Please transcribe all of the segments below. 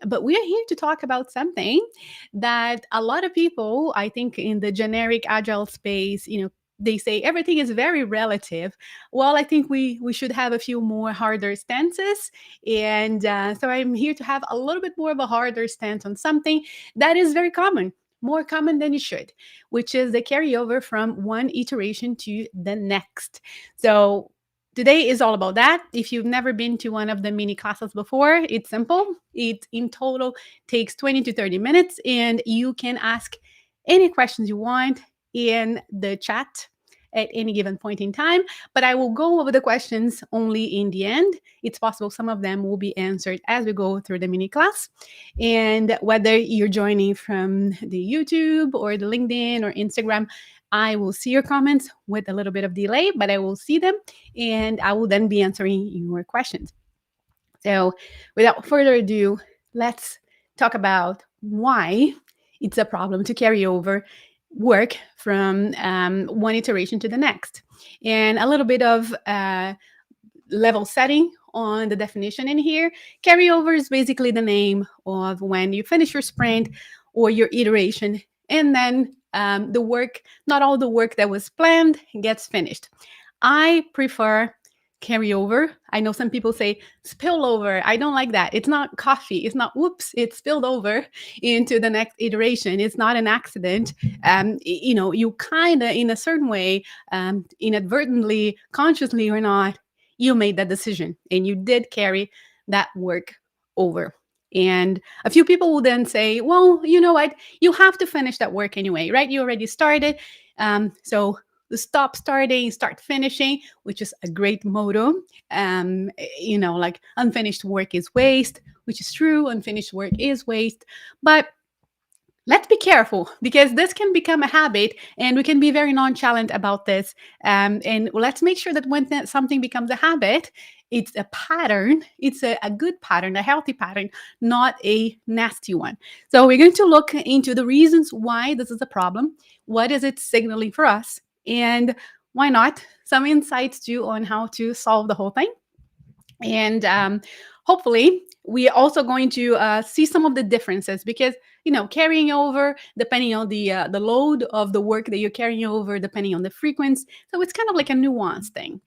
But we are here to talk about something that a lot of people, I think, in the generic agile space, they say everything is very relative. Well, I think we should have a few more harder stances, and so I'm here to have a little bit more of a harder stance on something that is very common, more common than it should, which is the carryover from one iteration to the next. So today is all about that. If you've never been to one of the mini classes before, it's simple. It in total takes 20 to 30 minutes, and you can ask any questions you want in the chat at any given point in time. But I will go over the questions only in the end. It's possible some of them will be answered as we go through the mini class. And whether you're joining from the YouTube or the LinkedIn or Instagram, I will see your comments with a little bit of delay, but I will see them and I will then be answering your questions. So, without further ado, let's talk about why it's a problem to carry over work from one iteration to the next. And a little bit of level setting on the definition in here. Carryover is basically the name of when you finish your sprint or your iteration, and then the work, not all the work that was planned gets finished. I prefer carryover. I know some people say spillover. I don't like that. It's not coffee. It's not whoops. It's spilled over into the next iteration. It's not an accident. You kind of, in a certain way, inadvertently, consciously or not, you made that decision and you did carry that work over. And a few people will then say, well, you know what? You have to finish that work anyway, right? You already started. So stop starting, start finishing, which is a great motto. Like unfinished work is waste, which is true. Unfinished work is waste. But let's be careful because this can become a habit and we can be very nonchalant about this. And let's make sure that when something becomes a habit, it's a pattern. It's a good pattern, a healthy pattern, not a nasty one. So we're going to look into the reasons why this is a problem. What is it signaling for us? And why not some insights too on how to solve the whole thing. And hopefully we're also going to see some of the differences because carrying over depending on the load of the work that you're carrying over, depending on the frequency. So it's kind of like a nuanced thing.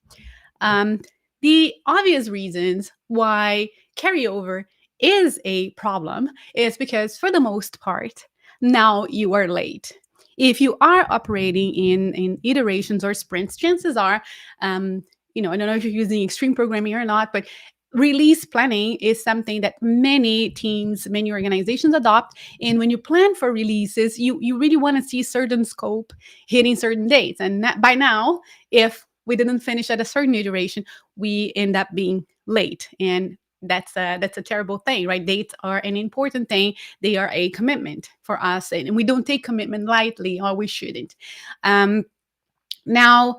The obvious reasons why carryover is a problem is because for the most part now you are late. If you are operating in iterations or sprints, chances are I don't know if you're using extreme programming or not, but release planning is something that many teams, many organizations adopt. And when you plan for releases, you really want to see certain scope hitting certain dates. And by now, if we didn't finish at a certain iteration, we end up being late. And that's a terrible thing, right? Dates are an important thing. They are a commitment for us, and we don't take commitment lightly, or we shouldn't. Now,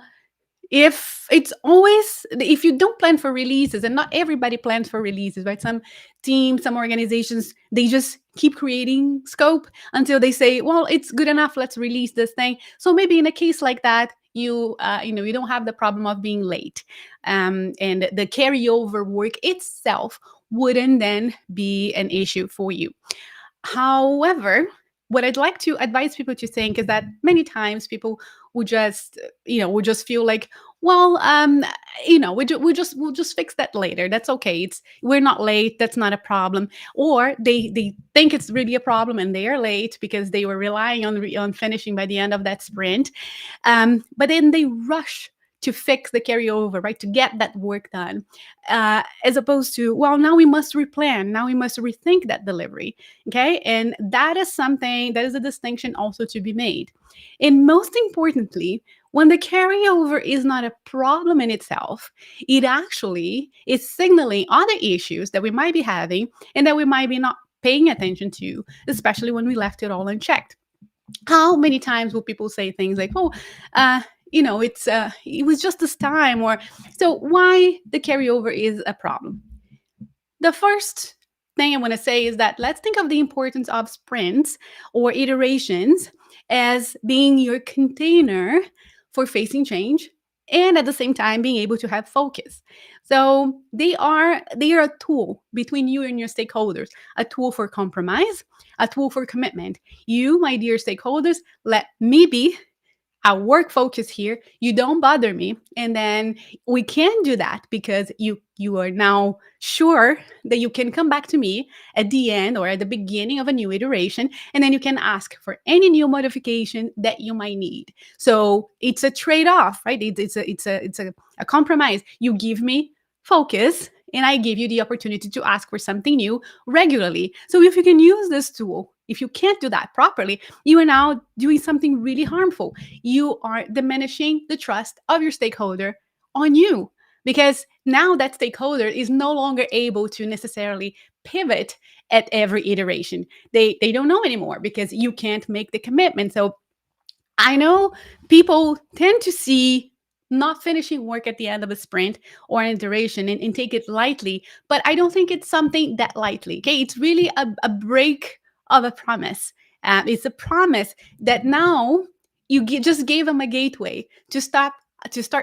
if you don't plan for releases, and not everybody plans for releases, right? Some teams, some organizations, they just keep creating scope until they say, well, it's good enough, let's release this thing. So maybe in a case like that, you don't have the problem of being late, and the carryover work itself wouldn't then be an issue for you. However, what I'd like to advise people to think is that many times people will just feel like, well, we'll just fix that later. That's okay. We're not late. That's not a problem. Or they think it's really a problem and they are late because they were relying on finishing by the end of that sprint. But then they rush to fix the carryover, right? To get that work done, as opposed to, well, now we must replan. Now we must rethink that delivery. Okay. And that is a distinction also to be made. And most importantly, when the carryover is not a problem in itself, it actually is signaling other issues that we might be having and that we might be not paying attention to, especially when we left it all unchecked. How many times will people say things like, oh, it was just this time, or so why the carryover is a problem? The first thing I want to say is that let's think of the importance of sprints or iterations as being your container for facing change and at the same time being able to have focus. So they are a tool between you and your stakeholders, a tool for compromise, a tool for commitment. You, my dear stakeholders, let me be a work focus here. You don't bother me. And then we can do that because you are now sure that you can come back to me at the end or at the beginning of a new iteration, and then you can ask for any new modification that you might need. So it's a trade-off, right? It's a compromise. You give me focus, and I give you the opportunity to ask for something new regularly. So if you can use this tool, if you can't do that properly, you are now doing something really harmful. You are diminishing the trust of your stakeholder on you, because now that stakeholder is no longer able to necessarily pivot at every iteration. They don't know anymore because you can't make the commitment. So I know people tend to see not finishing work at the end of a sprint or an iteration and take it lightly, but I don't think it's something that lightly. Okay, it's really a break of a promise. It's a promise that now just gave them a gateway to start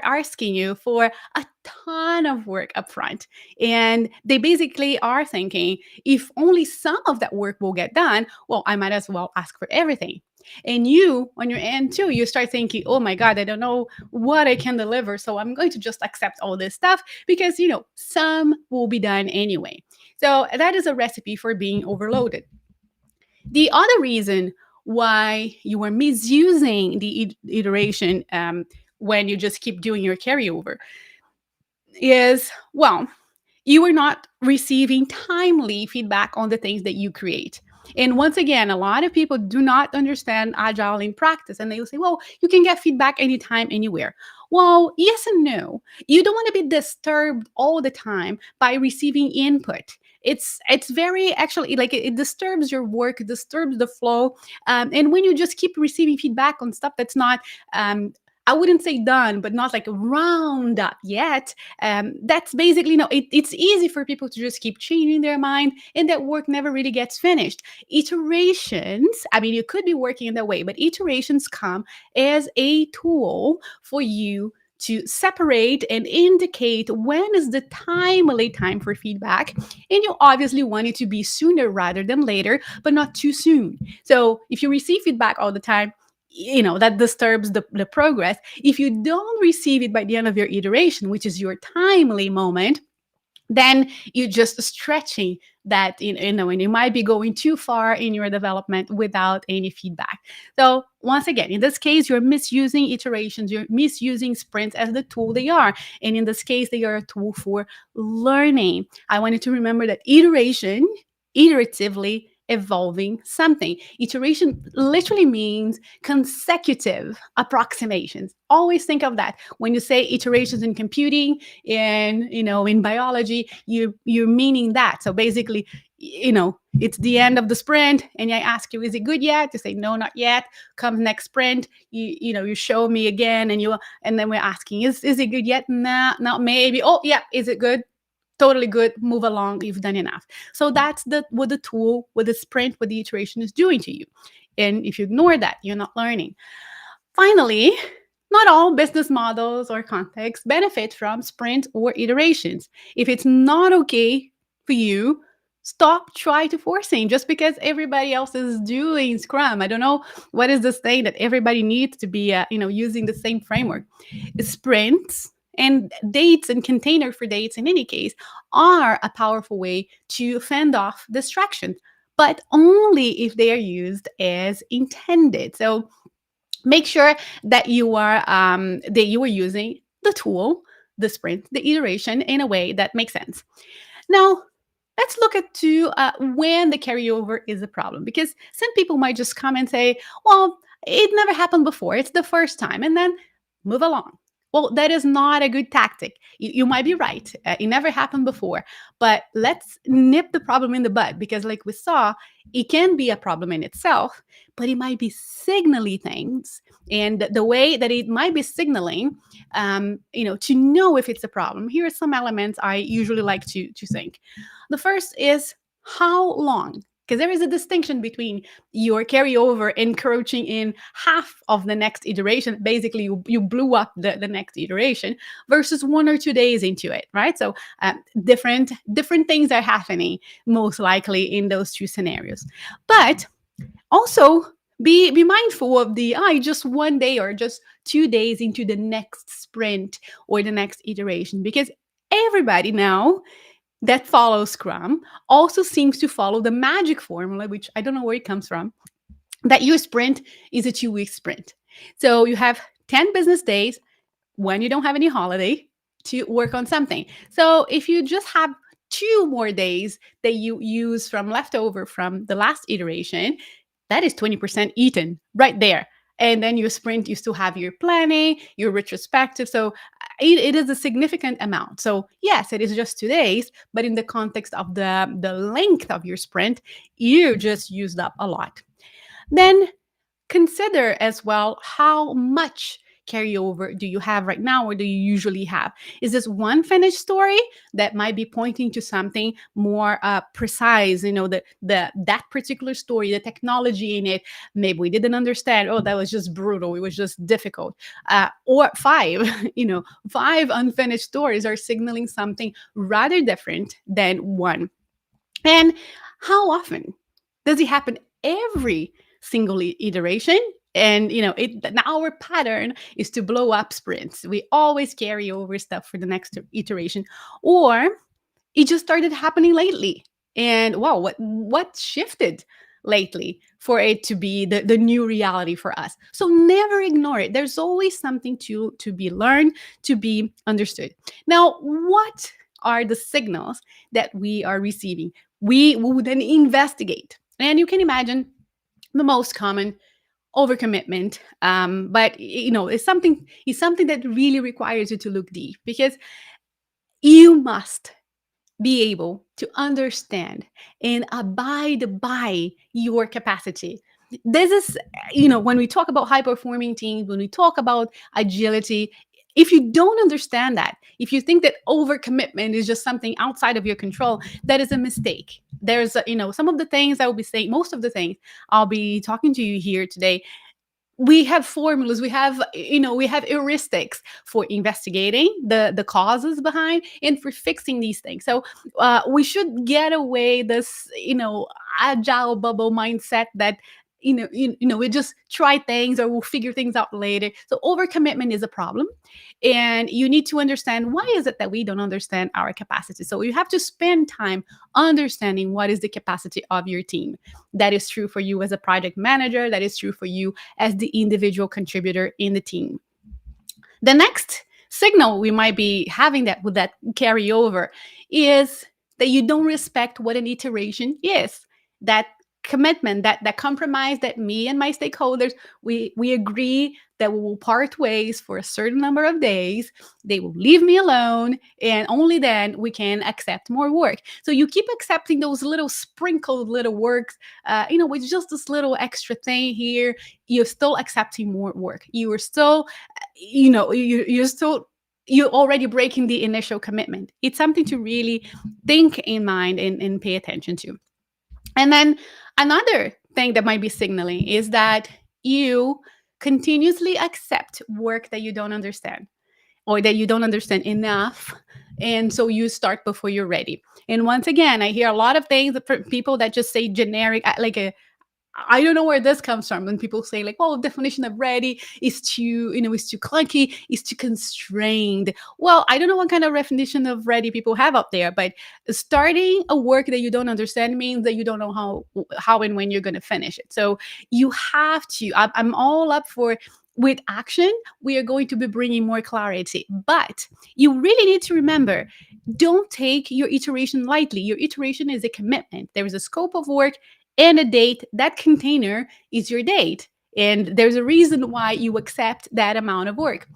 asking you for a ton of work up front. And they basically are thinking, if only some of that work will get done, well, I might as well ask for everything. And you, on your end too, you start thinking, oh my God, I don't know what I can deliver. So I'm going to just accept all this stuff because, some will be done anyway. So that is a recipe for being overloaded. The other reason why you are misusing the iteration when you just keep doing your carryover is, well, you are not receiving timely feedback on the things that you create. And once again, a lot of people do not understand Agile in practice, and they will say, well, you can get feedback anytime, anywhere. Well, yes and no. You don't want to be disturbed all the time by receiving input. It's very, actually, like, it disturbs your work, it disturbs the flow. And when you just keep receiving feedback on stuff that's not, I wouldn't say done, but not like round up yet, that's basically, no, it's easy for people to just keep changing their mind, and that work never really gets finished. Iterations, I mean, you could be working in that way, but iterations come as a tool for you to separate and indicate when is the timely time for feedback. And you obviously want it to be sooner rather than later, but not too soon. So if you receive feedback all the time, that disturbs the progress. If you don't receive it by the end of your iteration, which is your timely moment, then you're just stretching that, and you might be going too far in your development without any feedback. So once again, in this case, you're misusing iterations, you're misusing sprints as the tool they are. And in this case, they are a tool for learning. I want you to remember that iteratively evolving something. Iteration literally means consecutive approximations. Always think of that. When you say iterations in computing, in biology, you're meaning that. So basically, it's the end of the sprint, and I ask you, is it good yet? You say, no, not yet. Comes next sprint, you show me again, and then we're asking, is it good yet? Nah, not maybe. Oh yeah, is it good? Totally good, move along, you've done enough. So that's what the tool, what the sprint, what the iteration is doing to you. And if you ignore that, you're not learning. Finally, not all business models or contexts benefit from sprint or iterations. If it's not okay for you, stop trying to forcing just because everybody else is doing Scrum. I don't know what is this thing that everybody needs to be using the same framework. Sprints and dates and container for dates, in any case, are a powerful way to fend off distractions, but only if they are used as intended. So make sure that you are using the tool, the sprint, the iteration in a way that makes sense. Now, let's look at when the carryover is a problem, because some people might just come and say, well, it never happened before, it's the first time, and then move along. Well, that is not a good tactic. You might be right. It never happened before. But let's nip the problem in the bud, because like we saw, it can be a problem in itself, but it might be signaling things. And the way that it might be signaling, to know if it's a problem, here are some elements I usually like to think. The first is how long, because there is a distinction between your carryover encroaching in half of the next iteration. Basically, you blew up the next iteration versus 1 or 2 days into it, right? So different things are happening most likely in those two scenarios. But also be mindful of the just 1 day or just 2 days into the next sprint or the next iteration, because everybody now that follows Scrum also seems to follow the magic formula, which I don't know where it comes from, that your sprint is a 2 week sprint. So you have 10 business days when you don't have any holiday to work on something. So if you just have 2 more days that you use from leftover from the last iteration, that is 20% eaten right there. And then your sprint, you still have your planning, your retrospective. So it is a significant amount. So yes, it is just 2 days, but in the context of the length of your sprint, you just used up a lot. Then consider as well how much carryover do you have right now, or do you usually have? Is this one finished story that might be pointing to something more precise? That particular story, the technology in it, maybe we didn't understand. Oh, that was just brutal. It was just difficult. Or five, five unfinished stories are signaling something rather different than one. And how often does it happen? Every single iteration. And our pattern is to blow up sprints. We always carry over stuff for the next iteration, or it just started happening lately. And wow, what shifted lately for it to be the new reality for us? So never ignore it. There's always something to be learned, to be understood. Now, what are the signals that we are receiving? We will then investigate. And you can imagine the most common overcommitment, but it's something that really requires you to look deep, because you must be able to understand and abide by your capacity. This is, when we talk about high performing teams, when we talk about agility, if you don't understand that, if you think that overcommitment is just something outside of your control, that is a mistake. There's, some of the things I will be saying, most of the things I'll be talking to you here today, we have formulas, we have heuristics for investigating the causes behind and for fixing these things. So we should get away this agile bubble mindset that we just try things or we'll figure things out later. So overcommitment is a problem, and you need to understand why is it that we don't understand our capacity. So you have to spend time understanding what is the capacity of your team. That is true for you as a project manager, that is true for you as the individual contributor in the team. The next signal we might be having that with that carryover is that you don't respect what an iteration is. That commitment, that compromise that me and my stakeholders, we agree that we will part ways for a certain number of days. They will leave me alone, and only then we can accept more work. So you keep accepting those little sprinkled little works, with just this little extra thing here. You're still accepting more work. You are still, you're already breaking the initial commitment. It's something to really think in mind and pay attention to. And then another thing that might be signaling is that you continuously accept work that you don't understand, or that you don't understand enough. And so you start before you're ready. And once again, I hear a lot of things from people that just say generic, I don't know where this comes from. When people say like, "Oh, definition of ready is is too clunky, is too constrained." Well, I don't know what kind of definition of ready people have up there, but starting a work that you don't understand means that you don't know how and when you're going to finish it. So you have to. I'm all up for. With action, we are going to be bringing more clarity, but you really need to remember, don't take your iteration lightly. Your iteration is a commitment. There is a scope of work and a date. That container is your date. And there's a reason why you accept that amount of work.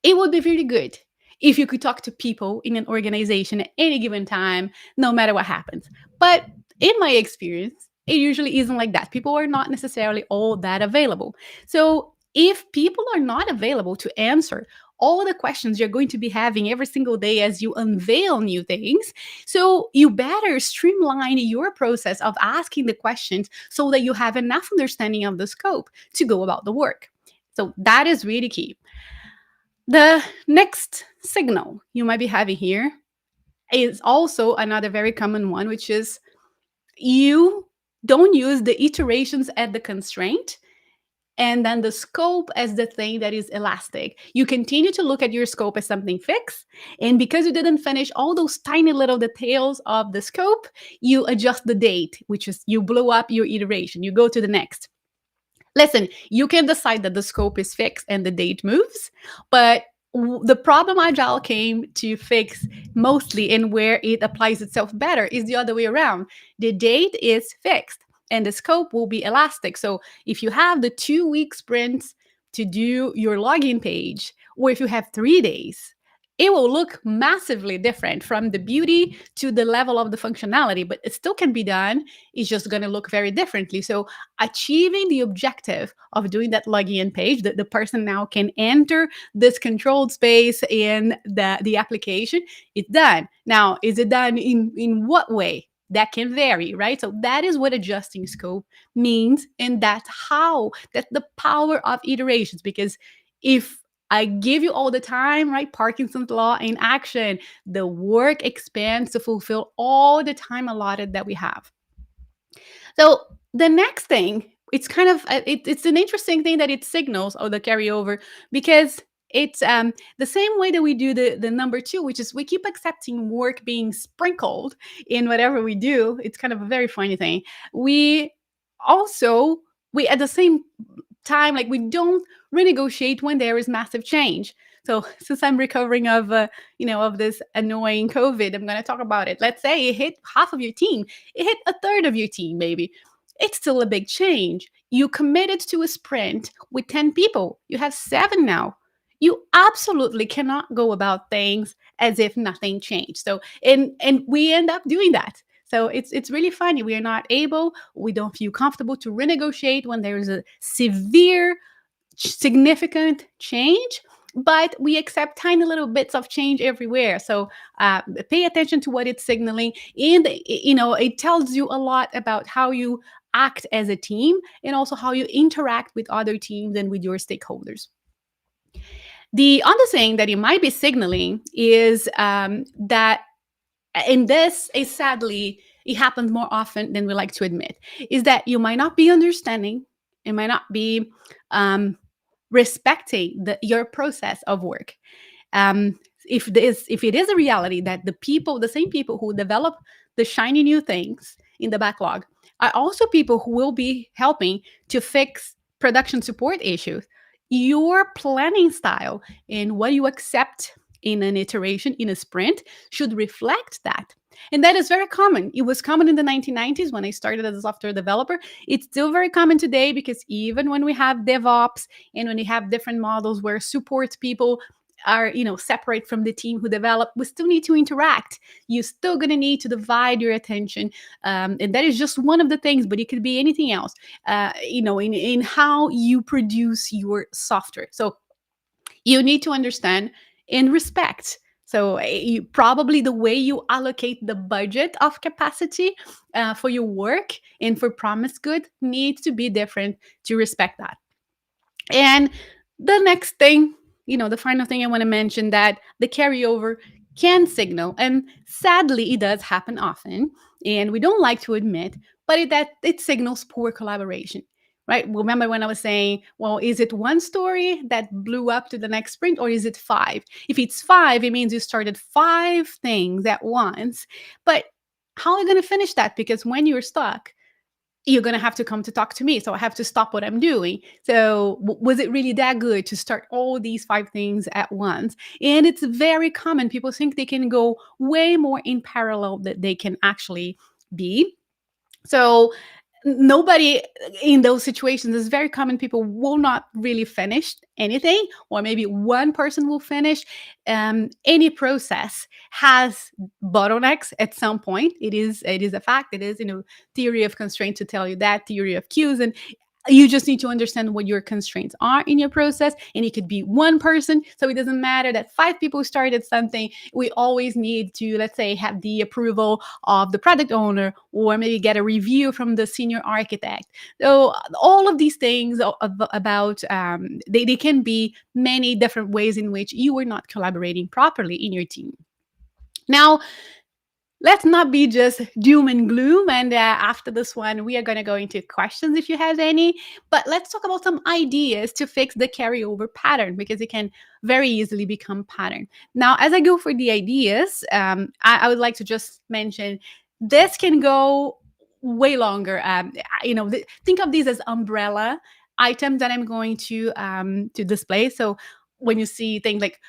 It would be really good if you could talk to people in an organization at any given time, no matter what happens. But in my experience, it usually isn't like that. People are not necessarily all that available. So if people are not available to answer all the questions you're going to be having every single day as you unveil new things. So you better streamline your process of asking the questions so that you have enough understanding of the scope to go about the work. So that is really key. The next signal you might be having here is also another very common one, which is you don't use the iterations as the constraint and then the scope as the thing that is elastic. You continue to look at your scope as something fixed. And because you didn't finish all those tiny little details of the scope, you adjust the date, which is you blow up your iteration. You go to the next. Listen, you can decide that the scope is fixed and the date moves, but the problem Agile came to fix mostly and where it applies itself better is the other way around. The date is fixed and the scope will be elastic. So if you have the 2 week sprints to do your login page, or if you have 3 days, it will look massively different from the beauty to the level of the functionality, but it still can be done. It's just going to look very differently. So achieving the objective of doing that login page, that the person now can enter this controlled space in the application, it's done. Now, is it done in what way? That can vary, right? So that is what adjusting scope means. And that's the power of iterations. Because if I give you all the time, right? Parkinson's law in action, the work expands to fulfill all the time allotted that we have. So the next thing, it's kind of it's an interesting thing that it signals or the carryover, because it's the same way that we do the number two, which is we keep accepting work being sprinkled in whatever we do. It's kind of a very funny thing. We also we at the same time, like, we don't renegotiate when there is massive change. So since I'm recovering of of this annoying COVID, I'm going to talk about it. Let's say it hit half of your team, it hit a third of your team, maybe. It's still a big change. You committed to a sprint with 10 people, you have 7 now. You absolutely cannot go about things as if nothing changed. So and we end up doing that. So it's really funny. We don't feel comfortable to renegotiate when there is a severe, significant change, but we accept tiny little bits of change everywhere. So pay attention to what it's signaling, and it tells you a lot about how you act as a team and also how you interact with other teams and with your stakeholders. The other thing that you might be signaling is that, and this is sadly, it happens more often than we like to admit, is that you might not be understanding, it might not be respecting your process of work. If it is a reality that the same people who develop the shiny new things in the backlog are also people who will be helping to fix production support issues, your planning style and what you accept in an iteration, in a sprint, should reflect that. And that is very common. It was common in the 1990s when I started as a software developer. It's still very common today, because even when we have DevOps and when we have different models where support people are separate from the team who develop, we still need to interact. You're still going to need to divide your attention, and that is just one of the things, but it could be anything else, in how you produce your software. So you need to understand and respect. So probably the way you allocate the budget of capacity for your work and for promised good needs to be different to respect that. And the next thing, the final thing I want to mention, that the carryover can signal, and sadly it does happen often, and we don't like to admit, but it signals poor collaboration. Right? Remember when I was saying, well, is it one story that blew up to the next sprint, or is it 5? If it's 5, it means you started 5 things at once. But how are you going to finish that? Because when you're stuck, you're going to have to come to talk to me. So I have to stop what I'm doing. So was it really that good to start all these 5 things at once? And it's very common. People think they can go way more in parallel than they can actually be. So nobody in those situations, is very common. People will not really finish anything, or maybe one person will finish. Any process has bottlenecks at some point. It is a fact. It is theory of constraint to tell you that, theory of cues, and You just need to understand what your constraints are in your process. And it could be one person. So it doesn't matter that 5 people started something. We always need to, let's say, have the approval of the product owner, or maybe get a review from the senior architect. So all of these things about they can be many different ways in which you are not collaborating properly in your team. Now, let's not be just doom and gloom. And after this one, we are going to go into questions if you have any. But let's talk about some ideas to fix the carryover pattern, because it can very easily become pattern. Now, as I go for the ideas, I would like to just mention this can go way longer. Think of these as umbrella items that I'm going to display. So when you see things like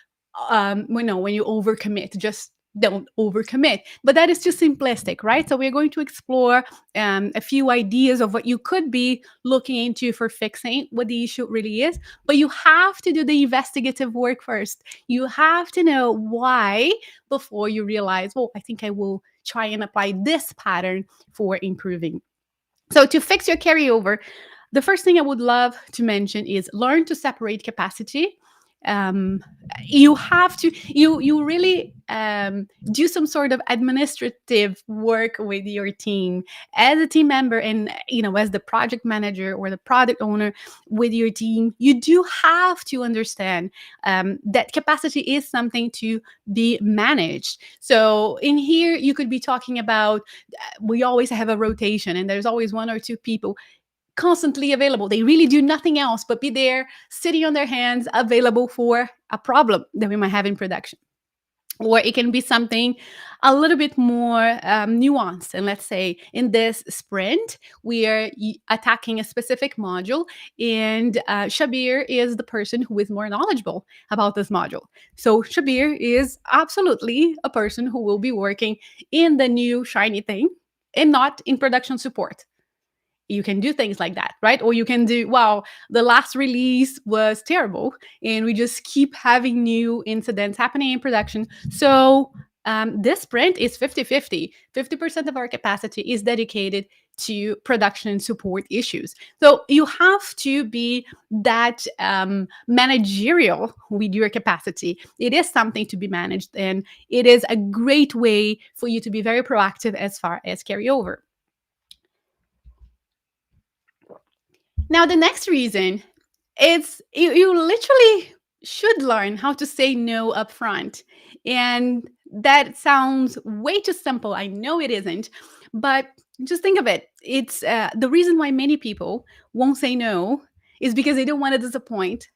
when you overcommit, just don't overcommit. But that is too simplistic, right? So we're going to explore a few ideas of what you could be looking into for fixing what the issue really is. But you have to do the investigative work first. You have to know why before you realize, well, I think I will try and apply this pattern for improving. So to fix your carryover, the first thing I would love to mention is learn to separate capacity. um, you have to you really do some sort of administrative work with your team as a team member, and as the project manager or the product owner with your team. You do have to understand that capacity is something to be managed. So in here you could be talking about, we always have a rotation, and there's always 1 or 2 people constantly available. They really do nothing else but be there, sitting on their hands, available for a problem that we might have in production. Or it can be something a little bit more nuanced. And let's say in this sprint, we are attacking a specific module, and Shabir is the person who is more knowledgeable about this module. So Shabir is absolutely a person who will be working in the new shiny thing and not in production support. You can do things like that, right? Or you can do, wow, the last release was terrible, and we just keep having new incidents happening in production. So this sprint is 50-50. 50% of our capacity is dedicated to production and support issues. So you have to be that managerial with your capacity. It is something to be managed, and it is a great way for you to be very proactive as far as carryover. Now, the next reason is you literally should learn how to say no up front. And that sounds way too simple. I know it isn't, but just think of it. It's the reason why many people won't say no is because they don't want to disappoint.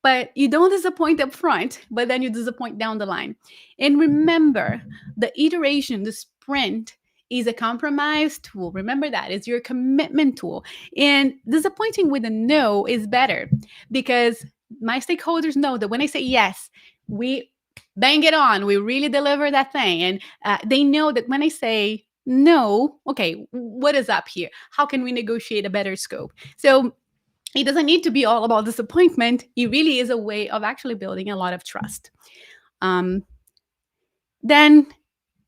But you don't disappoint up front, but then you disappoint down the line. And remember, the iteration, the sprint, is a compromise tool. Remember that. It's your commitment tool. And disappointing with a no is better, because my stakeholders know that when I say yes, we bang it on, we really deliver that thing. And they know that when I say no, okay, what is up here? How can we negotiate a better scope? So it doesn't need to be all about disappointment. It really is a way of actually building a lot of trust. Um, then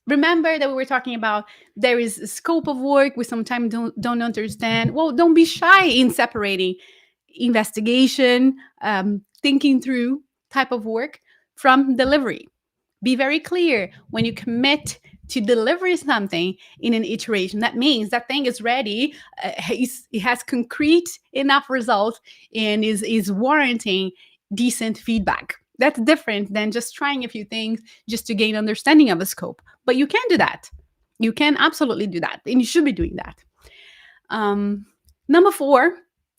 remember that we were talking about there is a scope of work we sometimes don't understand. Well, don't be shy in separating investigation, thinking through type of work from delivery. Be very clear when you commit to deliver something in an iteration. That means that thing is ready, it has concrete enough results, and is warranting decent feedback. That's different than just trying a few things just to gain understanding of a scope. But you can do that. You can absolutely do that, and you should be doing that. Number 4,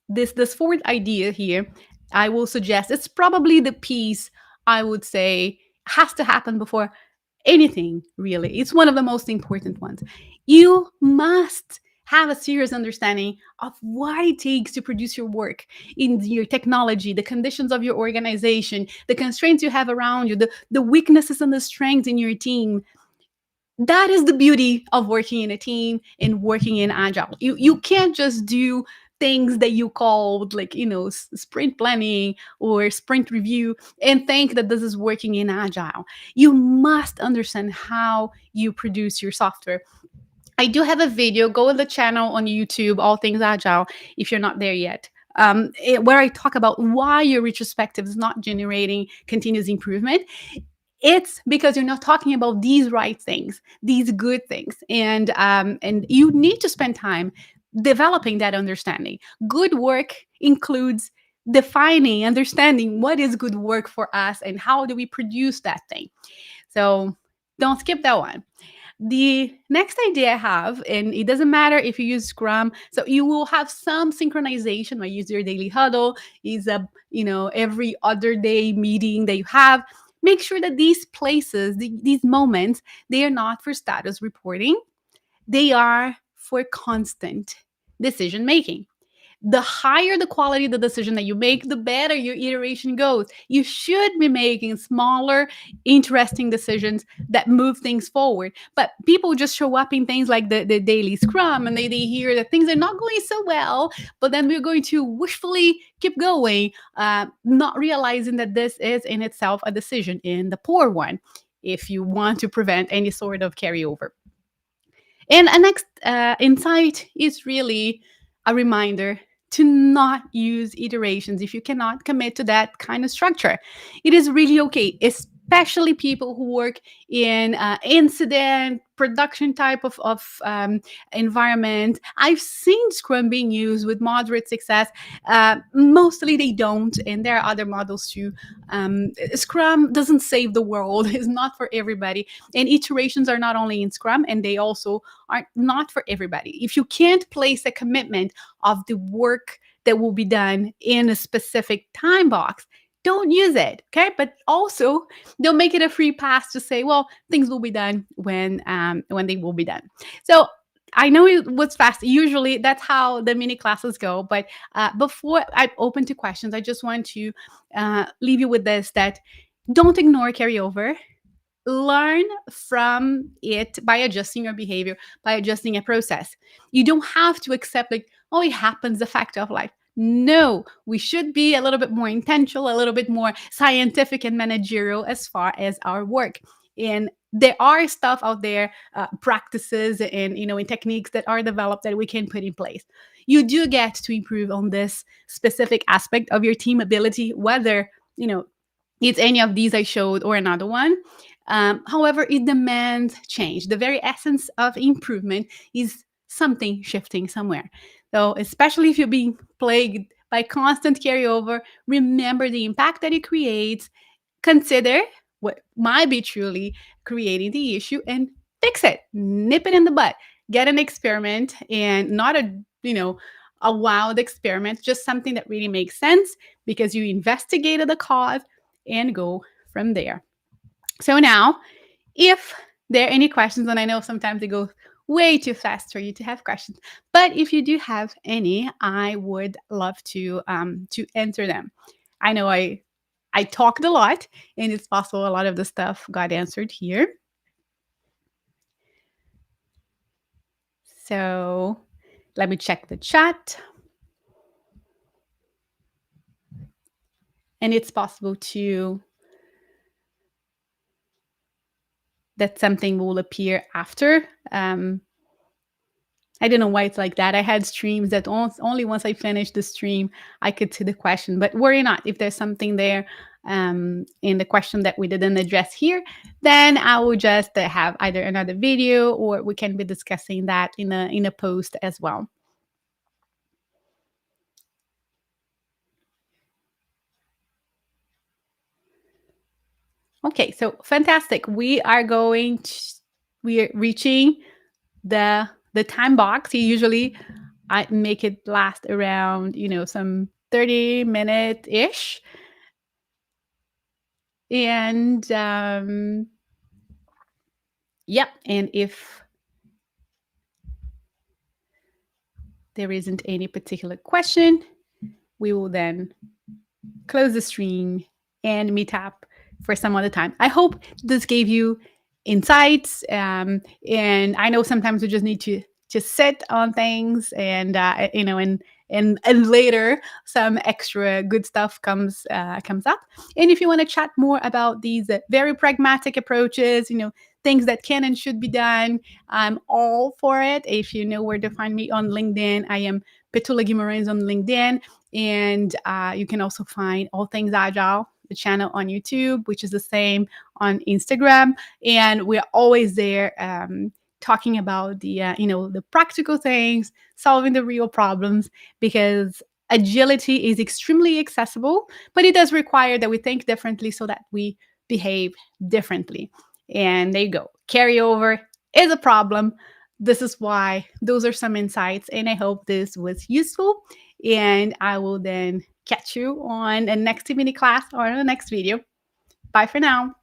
this fourth idea here, I will suggest it's probably the piece I would say has to happen before anything, really. It's one of the most important ones. You must have a serious understanding of what it takes to produce your work in your technology, the conditions of your organization, the constraints you have around you, the weaknesses and the strengths in your team. That is the beauty of working in a team and working in Agile. You can't just do things that you called, like, sprint planning or sprint review and think that this is working in Agile. You must understand how you produce your software. I do have a video. Go on the channel on YouTube, All Things Agile, if you're not there yet. where I talk about why your retrospective is not generating continuous improvement. It's because you're not talking about these right things, these good things, and you need to spend time developing that understanding. Good work includes defining, understanding what is good work for us and how do we produce that thing. So don't skip that one. The next idea I have, and it doesn't matter if you use Scrum, so you will have some synchronization. I use your daily huddle, is a every other day meeting that you have. Make sure that these places, these moments, they are not for status reporting. They are for constant decision making. The higher the quality of the decision that you make, the better your iteration goes. You should be making smaller, interesting decisions that move things forward. But people just show up in things like the daily scrum, and they hear that things are not going so well, but then we're going to wishfully keep going, not realizing that this is in itself a decision in the poor one if you want to prevent any sort of carryover. And a next insight is really a reminder to not use iterations if you cannot commit to that kind of structure. It is really okay, especially people who work in incident production type of environment. I've seen Scrum being used with moderate success. Mostly they don't, and there are other models too. Scrum doesn't save the world. It's not for everybody, and iterations are not only in Scrum, and they also are not for everybody. If you can't place a commitment of the work that will be done in a specific time box, don't use it. Okay, but also don't make it a free pass to say, well, things will be done when they will be done. So I know it was fast. Usually that's how the mini classes go. But before I open to questions, I just want to leave you with this: that don't ignore carryover. Learn from it by adjusting your behavior, by adjusting a process. You don't have to accept, like, oh, it happens, the fact of life. No, we should be a little bit more intentional, a little bit more scientific and managerial as far as our work. And there are stuff out there, practices and and techniques that are developed that we can put in place. You do get to improve on this specific aspect of your team ability, whether it's any of these I showed or another one. However, it demands change. The very essence of improvement is something shifting somewhere. So, especially if you're being plagued by constant carryover, remember the impact that it creates. Consider what might be truly creating the issue and fix it. Nip it in the butt. Get an experiment, and not a wild experiment, just something that really makes sense because you investigated the cause, and go from there. So now, if there are any questions, and I know sometimes they go way too fast for you to have questions, but if you do have any, I would love to answer them. I know I talked a lot, and it's possible a lot of the stuff got answered here. So let me check the chat. And it's possible that something will appear after. I don't know why it's like that. I had streams that only once I finished the stream, I could see the question. But worry not. If there's something there in the question that we didn't address here, then I will just have either another video, or we can be discussing that in a post as well. Okay, so fantastic. We are reaching the time box. Usually I make it last around, some 30-minute ish. And yep, and if there isn't any particular question, we will then close the stream and meet up for some other time. I hope this gave you insights. And I know sometimes we just need to just sit on things, and and later some extra good stuff comes up. And if you want to chat more about these very pragmatic approaches, things that can and should be done, I'm all for it. If you know where to find me on LinkedIn, I am Petula Guimarães on LinkedIn. And you can also find All Things Agile, the channel on YouTube, which is the same on Instagram. And we're always there talking about the practical things, solving the real problems, because agility is extremely accessible, but it does require that we think differently so that we behave differently. And there you go. Carryover is a problem. This is why those are some insights. And I hope this was useful. And I will then catch you on the next mini class or the next video. Bye for now.